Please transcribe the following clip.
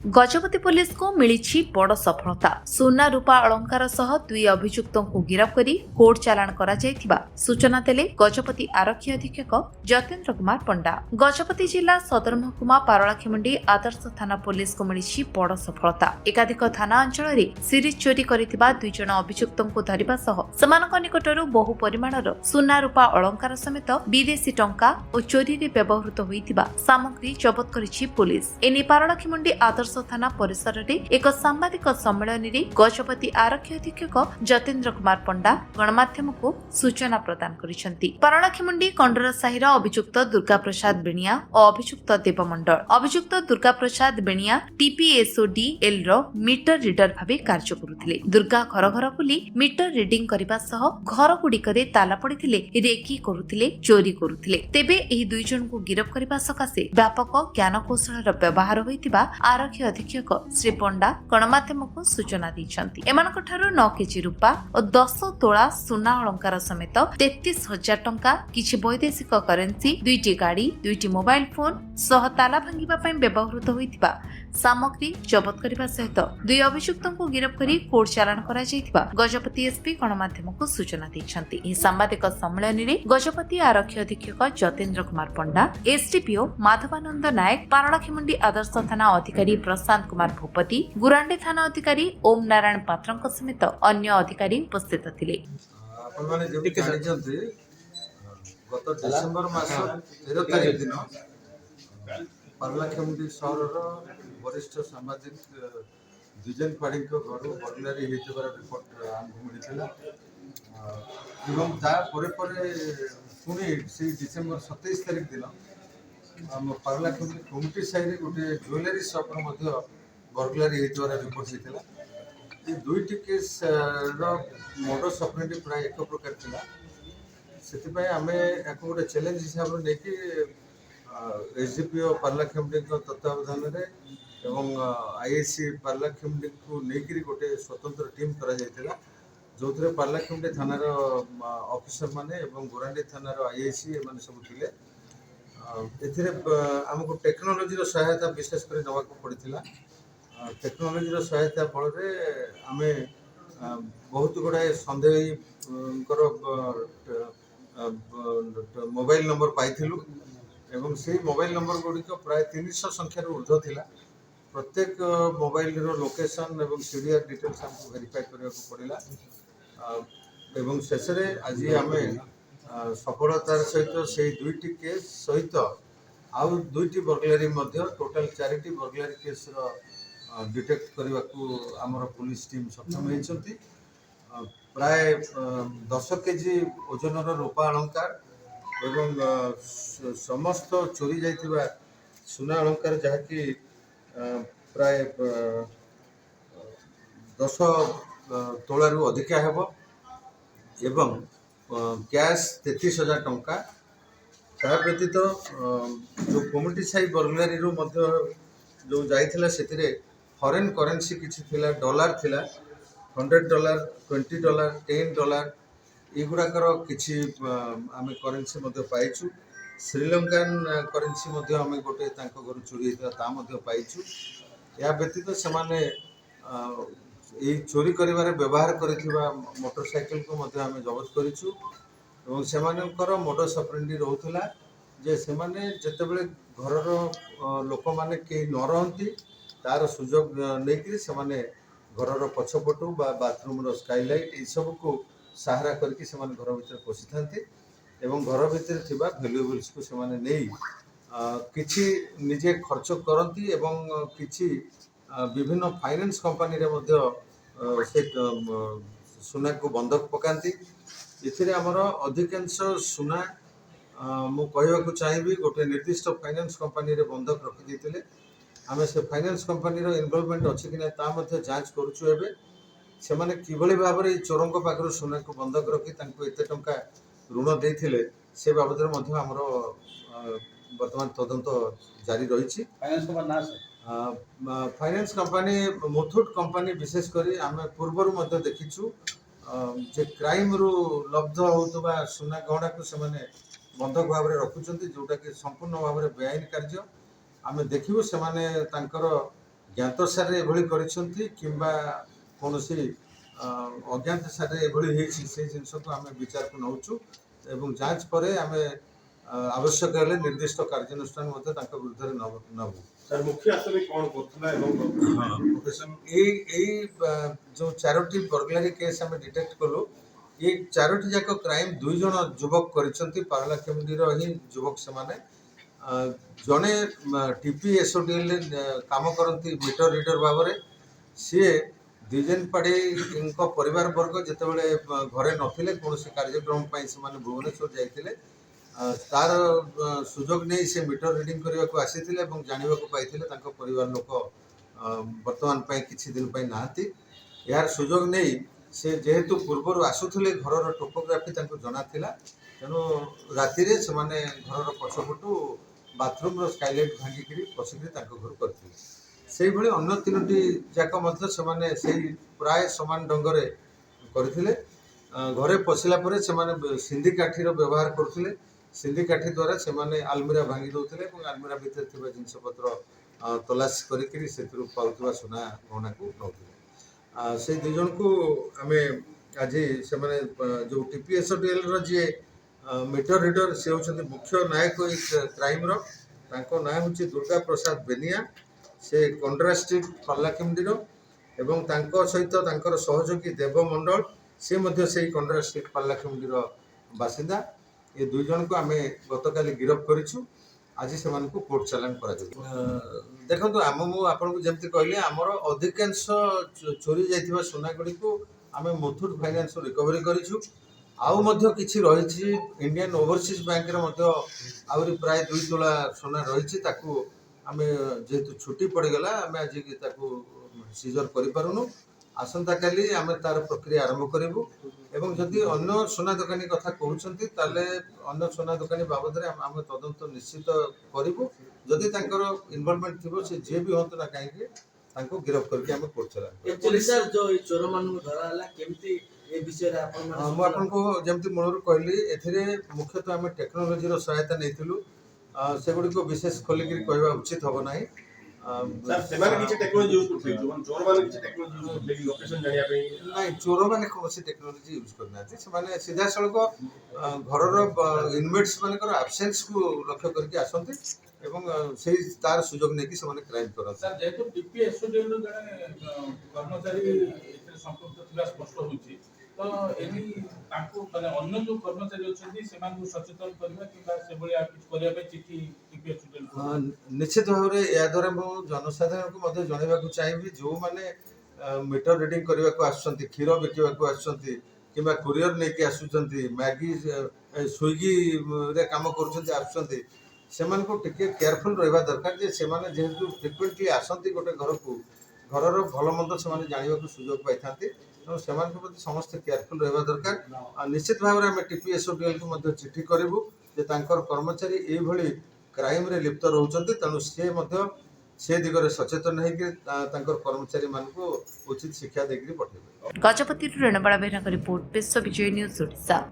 Gajapati police को मिली बड़ सफलता। सुना रूपा अलंकार सह दुई अभियुक्तों को गिरफ्त करी कोर्ट चालाण करा जायथिबा सूचना देले गजपति आरक्षी अधीक्षक जतेन्द्र कुमार पंडा। गजपति जिला सदर महकुमा पारलाखेमुंडी आदर्श थाना पुलिस को मिली बड़ सफलता। एकाधिक थाना अंचल में सीरीज चोरी करिथिबा दुई जण अभियुक्तों को धरिबा सह सेमानक निकटरू बहु परिमाणर सुना रूपा अलंकार समेत विदेशी टंका और चोरी रे व्यवहृत होइथिबा सामग्री जबत करिछि पुलिस। एने पारलाखेमुंडी आदर्श थाना परिसर में एक सांबादिक सम्मेलन में गजपति आरक्षी अधीक्षक जतेन्द्र कुमार पंडा गणमाध्यम को सूचना प्रदान करिसेंती। पारलाखेमुंडी कंडरसाहीर अभियुक्त दुर्गा प्रसाद बेणिया और अभियुक्त देव मंडल। अभियुक्त दुर्गा प्रसाद बेणिया टीपीएसओडीएल रो मीटर रीडर भावे कार्य करुथिले। दुर्गा घर घर बुली मीटर रीडिंग करबा सह घर गुड़िकरे ताला पड़िथिले, रेकी करुथिले, चोरी करुथिले। तेबे एही दुई जन को गिरफ्त करबा सकाशे व्यापक ज्ञानकौशल व्यवहार होइतिबा आरक्षी अधीक्षक श्री पंडा गणमाध्यम को सूचना दैछंती। एमानक ठारू 9 केजी रूपा और 10 तोला सुना अलंकार समेत 33,000 टंका, किछि वैदेशिक करेंसी, 2टी गाड़ी, 2टी मोबाइल फोन सह ताला भांगिबा पई व्यवहृत होइतिबा सामग्री जबत करबा सहित दुई अभियुक्तों को गिरफ्त करी कोर्ट चालाण करा जायतिबा गजपति एसपी गणमाध्यम को सूचना दैछंती। एही सांबादिक सम्मेलन में गजपति आरक्षी अधीक्षक जतेन्द्र कुमार पंडा, एसडीपीओ माधवानंद नायक, पारलाखेमुंडी आदर्श थाना अधिकारी प्रशांत कुमार भूपति, गुरांडे थाना अधिकारी ओम नारायण पात्र समेत अन्य अधिकारी उपस्थित थिले। गत डिसेम्बर मास 13 तारिख दिन पारलाखेमुंडी सहर वरिष्ठ सामाजिक द्विजन पाढ़ी घर बर्गलारी होइथिबार रिपोर्ट आमको मिलता एवं तापर पुणी से डिसेम्बर 27 तारिख दिन आम पारलाखेमुंडी कमिटी साइड गोटे ज्वेलरी सप्र बर्गलारी होइथिबार रिपोर्ट होता। ये दुईटी केस मोडस ऑपरेंडी प्राय एक प्रकार थिला। से आम या गोटे चैलेंज हिसाब से नहीं एसडीपीओ पारलाखेमुंडी तत्वावधान एवं आईएससी पारलाखेमुंडी को लेकिन गोटे स्वतंत्र टीम करा जायतिला, जो थे पारलाखेमुंडी थानार ऑफिसर माने एवं गोरांडी थानार आईएससी एमाने सब थिले। एथिरे आमको टेक्नोलोजी सहायता विशेष कर नवाक पड़ता। टेक्नोलोजी सहायता फल आम बहुत गुड़ाए सन्देही मोबाइल नंबर पाइलु एवं से मोबाइल नंबर गुड़िक प्राय 300 संख्यार ऊर्ध्व थिला। प्रत्येक मोबाइल रो लोकेशन एवं सीडीआर डिटेल्स हमको वेरीफाई करने को पड़ेगा एवं शेष में आज आम सफलतार सहित से दुईटी केस सहित आउ दुईटी बर्गलारी टोटाल 4टी बर्गलारी केस डिटेक्ट करने को आमर पुलिस टीम सक्षम होती। प्राय 10 केजी ओजनर रूपा अलंकार एवं समस्त चोरी जाइथिबा सुना अलंकार जहाँकि प्राय 10 तोलारू अधिका हेब एवं कैश 33,000 टंका। ता व्यतीत जो कमिटी साई बर्गलारी जो जाइथिला सेतिरे फॉरेन करेंसी किछि थिला, डॉलर थिला, $100, $20, $10 युवाकर किसी आम करेन्सी पाइचु। श्रीलंकान करेन्सी आम गोटे घर चोरी होता पाइचु। या व्यतीत से चोरी कर व्यवहार करिथिबा मोटरसाइकिल को आम जबत करिछु एवं सेमानकर मोडस ऑपरेंडी रहउथला जे सेमाने जेतेबेले घरर लोक माने के न रहंती तार सुजोग नेकरी सेमाने घरर पछपटू बाथरूम रो स्काईलाइट ये सब को सहारा करके घर भीतर पशि था एवं घर भीतर थिबा वैल्यूएबल्स को सेमाने नहीं किछि निजे खर्च करती एवं किछि विभिन्न फाइनेंस कंपनी रे मध्य से सुना को बंधक पकाती। इथिरे हमर अधिकांश सुना मु कहवाक चाहिए गोटे निर्दिष्ट फाइनेंस कंपनी रे बंधक रखी देथिले। आमे से फाइनेंस कंपनी रो इन्वॉल्वमेंट अछि कि ना ता मध्य जांच करूछु। एबे सेमाने किभली भाव में चोरंक पाखर सुना को बंधक रखी एत टंका ऋण देथिले से बाबद आमर वर्तमान तदंत जारी रही। फाइनेंस कंपनी मुथुट कंपनी विशेष करी आम पूर्व देखीचु जे क्राइम रु लब्ध होतबा सुना गहना को सेमाने बंधक भाव में रखुचंती, जोटा कि संपूर्ण भाव में बेआईन कार्य। आम देखिबु सेमाने तांकर ଜ୍ଞାତସାରରେ ଏଭଳି କରିଛନ୍ତି କିମ୍ବା କୌଣସି ଅଜ୍ଞାତସାରରେ ଏଭଳି ହେଇଛି ସେଇ ଜିନିଷକୁ ଆମେ ବିଚାରକୁ ନେଉଛୁ ଏବଂ ଯାଞ୍ଚ ପରେ ଆମେ ଆବଶ୍ୟକ ହେଲେ ନିର୍ଦ୍ଦିଷ୍ଟ କାର୍ଯ୍ୟାନୁଷ୍ଠାନ ମଧ୍ୟ ତାଙ୍କ ବିରୁଦ୍ଧରେ ନେବୁ। सर मुख्य आसमी कौन करथला एवं लोकेशन ଏଇ ଯେଉଁ ଚାରୋଟି ବର୍ଗଲାରୀ କେସ୍ ଆମେ ଡିଟେକ୍ଟ କଲୁ ଏଇ ଚାରୋଟି ଯାକ କ୍ରାଇମ୍ 2 ଜଣ ଯୁବକ କରିଛନ୍ତି ପାରଳାଖେମୁଣ୍ଡିର ହିଁ ଯୁବକ ସେମାନେ ଜଣେ ଟିପି ଏସଓଡିଏଲ୍ କାମ କରନ୍ତି ମିଟର ରିଡର ଭାବରେ ସିଏ ଦ୍ୱିଜେନ ପାଢ଼ୀଙ୍କ ପରିବାର ବର୍ଗ ଯେତେବେଳେ ଘରେ ନଥିଲେ କୌଣସି କାର୍ଯ୍ୟକ୍ରମ ପାଇଁ ସେମାନେ ଭୁବନେଶ୍ୱର ଯାଇଥିଲେ ତାର ସୁଯୋଗ ନେଇ ସେ ମିଟର ରିଡିଂ କରିବାକୁ ଆସିଥିଲେ ଏବଂ ଜାଣିବାକୁ ପାଇଥିଲେ ତାଙ୍କ ପରିବାର ଲୋକ ବର୍ତ୍ତମାନ ପାଇଁ କିଛି ଦିନ ପାଇଁ ନାହାନ୍ତି। ଏହାର ସୁଯୋଗ ନେଇ ସେ ଯେହେତୁ ପୂର୍ବରୁ ଆସୁଥିଲେ ଘରର ଟୋପୋଗ୍ରାଫି ତାଙ୍କୁ ଜଣାଥିଲା ତେଣୁ ରାତିରେ ସେମାନେ ଘରର ପଛପଟୁ ବାଥରୁମ୍ର ସ୍କାଇଲାଇଟ୍ ଭାଙ୍ଗିକିରି ପଶିକିରି ତାଙ୍କ ଘରୁ କରିଥିଲେ। ସେଇଭଳି ଅନ୍ୟ 3ଟି ଯାକ ମଧ୍ୟ ସେମାନେ ସେଇ ପ୍ରାୟ ସମାନ ଢଙ୍ଗରେ କରିଥିଲେ। ଘରେ ପଶିଲା ପରେ ସେମାନେ ସିନ୍ଧି କାଠିର ବ୍ୟବହାର କରୁଥିଲେ। ସିନ୍ଧି କାଠି ଦ୍ୱାରା ସେମାନେ ଆଲମିରା ଭାଙ୍ଗି ଦେଉଥିଲେ ଏବଂ ଆଲମିରା ଭିତରେ ଥିବା ଜିନିଷପତ୍ର ତଲାସି କରିକିରି ସେଥିରୁ ପାଉଥିବା ସୁନା ଗହଣାକୁ ନେଉଥିଲେ। ସେଇ 2 ଜଣଙ୍କୁ ଆମେ ଆଜି ସେମାନେ ଯେଉଁ ଟିପିଏସ୍ଓଡିଏଲ୍ର ଯିଏ ମିଟର ରିଡର ସେ ହେଉଛନ୍ତି ମୁଖ୍ୟ ନାୟକ ଏଇ କ୍ରାଇମ୍ର। ତାଙ୍କ ନାଁ ହେଉଛି ଦୁର୍ଗା ପ୍ରସାଦ ବେନିଆ। ସେ କଣ୍ଡରା ଷ୍ଟ୍ରିଟ୍ ପାରଳାଖେମୁଣ୍ଡିର ଏବଂ ତାଙ୍କ ସହିତ ତାଙ୍କର ସହଯୋଗୀ ଦେବ ମଣ୍ଡଳ ସେ ମଧ୍ୟ ସେଇ କଣ୍ଡରା ଷ୍ଟ୍ରିଟ୍ ପାରଳାଖେମୁଣ୍ଡିର ବାସିନ୍ଦା। ଏ 2 ଜଣଙ୍କୁ ଆମେ ଗତକାଲି ଗିରଫ କରିଛୁ। ଆଜି ସେମାନଙ୍କୁ କୋର୍ଟ ଚାଲାଣ କରାଯିବ। ଦେଖନ୍ତୁ ମୁଁ ଆପଣଙ୍କୁ ଯେମିତି କହିଲି ଆମର ଅଧିକାଂଶ ଚୋରି ଯାଇଥିବା ସୁନା ଗୁଡ଼ିକୁ ଆମେ ମୁଥୁଟ୍ ଫାଇନାନ୍ସରୁ ରିକଭରି କରିଛୁ। ଆଉ ମଧ୍ୟ କିଛି ରହିଛି ଇଣ୍ଡିଆନ୍ ଓଭରସିଜ୍ ବ୍ୟାଙ୍କରେ ମଧ୍ୟ ଆହୁରି ପ୍ରାୟ 2 ତୋଳା ସୁନା ରହିଛି। ତାକୁ ଆମେ ଯେହେତୁ ଛୁଟି ପଡ଼ିଗଲା ଆମେ ଆଜି ତାକୁ ସିଜର କରିପାରୁନୁ। ଆସନ୍ତାକାଲି ଆମେ ତାର ପ୍ରକ୍ରିୟା ଆରମ୍ଭ କରିବୁ ଏବଂ ଯଦି ଅନ୍ୟ ସୁନା ଦୋକାନୀ କଥା କହୁଛନ୍ତି ତାହେଲେ ଅନ୍ୟ ସୁନା ଦୋକାନୀ ବାବଦରେ ଆମେ ତଦନ୍ତ ନିଶ୍ଚିତ କରିବୁ। ଯଦି ତାଙ୍କର ଇନଭଲଭମେଣ୍ଟ ଥିବ ସେ ଯିଏ ବି ହୁଅନ୍ତୁ ନା କାହିଁକି ତାଙ୍କୁ ଗିରଫ କରିକି ଆମେ କୋର୍ଟ ଚାଲାଣ एक्चुअली सर जो चोर मानू धरा हला केमती ए विषय रे आपण କରିବୁ। ମୁଁ ଆପଣଙ୍କୁ ଯେମିତି ମୂଳରୁ କହିଲି ଏଥିରେ ମୁଖ୍ୟତଃ ଆମେ ଟେକ୍ନୋଲୋଜିର ସହାୟତା ନେଇଥିଲୁ। ସେଗୁଡ଼ିକୁ ବିଶେଷ ଖୋଲିକିରି କହିବା ଉଚିତ ହେବ ନାହିଁ। सर सेमाने किछि टेक्नोलॉजी यूज करथि जोन चोर माने किछि टेक्नोलॉजी यूज करथि लोकेशन जानिया पे ନାଇଁ ଚୋରମାନେ କୌଣସି ଟେକ୍ନୋଲୋଜି ୟୁଜ୍ କରିନାହାନ୍ତି। ସେମାନେ ସିଧାସଳଖ ଘରର ଇନମେଟ୍ସ ମାନଙ୍କର ଆବସେନ୍ସକୁ ଲକ୍ଷ୍ୟ କରିକି ଆସନ୍ତି ଏବଂ ସେଇ ତାର ସୁଯୋଗ ନେଇକି ସେମାନେ କ୍ରାଇମ୍ କରନ୍ତି। सर जेहेतु टीपीएसओडीएल जड़े कर्मचारी एथिरे संपृक्त थिबा स्पष्ट होछि तो एनी तांको माने अन्य जो कर्मचारी अछंती सेमानकु सचेतन करबा किबा सेभଳି आ किछ करिया पे चिठी टीपीएसओडीएल ନିଶ୍ଚିତ ଭାବରେ ଏହା ଦ୍ୱାରା ମୁଁ ଜନସାଧାରଣଙ୍କୁ ମଧ୍ୟ ଜଣାଇବାକୁ ଚାହିଁବି ଯେଉଁମାନେ ମିଟର ରିଡିଂ କରିବାକୁ ଆସୁଛନ୍ତି କ୍ଷୀର ବିକିବାକୁ ଆସୁଛନ୍ତି କିମ୍ବା କୋରିଅର ନେଇକି ଆସୁଛନ୍ତି ମ୍ୟାଗି ସ୍ୱିଗିରେ କାମ କରୁଛନ୍ତି ଆସୁଛନ୍ତି ସେମାନଙ୍କୁ ଟିକେ କେୟାରଫୁଲ ରହିବା ଦରକାର ଯେ ସେମାନେ ଯେହେତୁ ଫ୍ରିକ୍ୱେଣ୍ଟଲି ଆସନ୍ତି ଗୋଟେ ଘରକୁ ଘରର ଭଲ ମନ୍ଦ ସେମାନେ ଜାଣିବାକୁ ସୁଯୋଗ ପାଇଥାନ୍ତି ତେଣୁ ସେମାନଙ୍କ ପ୍ରତି ସମସ୍ତେ କେୟାରଫୁଲ ରହିବା ଦରକାର। ନିଶ୍ଚିତ ଭାବରେ ଆମେ ଟିପିଏସ୍ଓଡିଏଲ୍କୁ ମଧ୍ୟ ଚିଠି କରିବୁ ଯେ ତାଙ୍କର କର୍ମଚାରୀ ଏଇଭଳି କ୍ରାଇମ୍ରେ ଲିପ୍ତ ରହୁଛନ୍ତି ତେଣୁ ସେ ମଧ୍ୟ ସେ ଦିଗରେ ସଚେତନ ହେଇକି ତାଙ୍କର କର୍ମଚାରୀମାନଙ୍କୁ ଉଚିତ ଶିକ୍ଷା ଦେଇକରି ପଠାଇବେ। ଗଜପତିରୁ ରେଣବାଳା ବେହେରାଙ୍କ ରିପୋର୍ଟ ବିଶ୍ୱ ବିଜୟ ନ୍ୟୁଜ୍ ଓଡ଼ିଶା।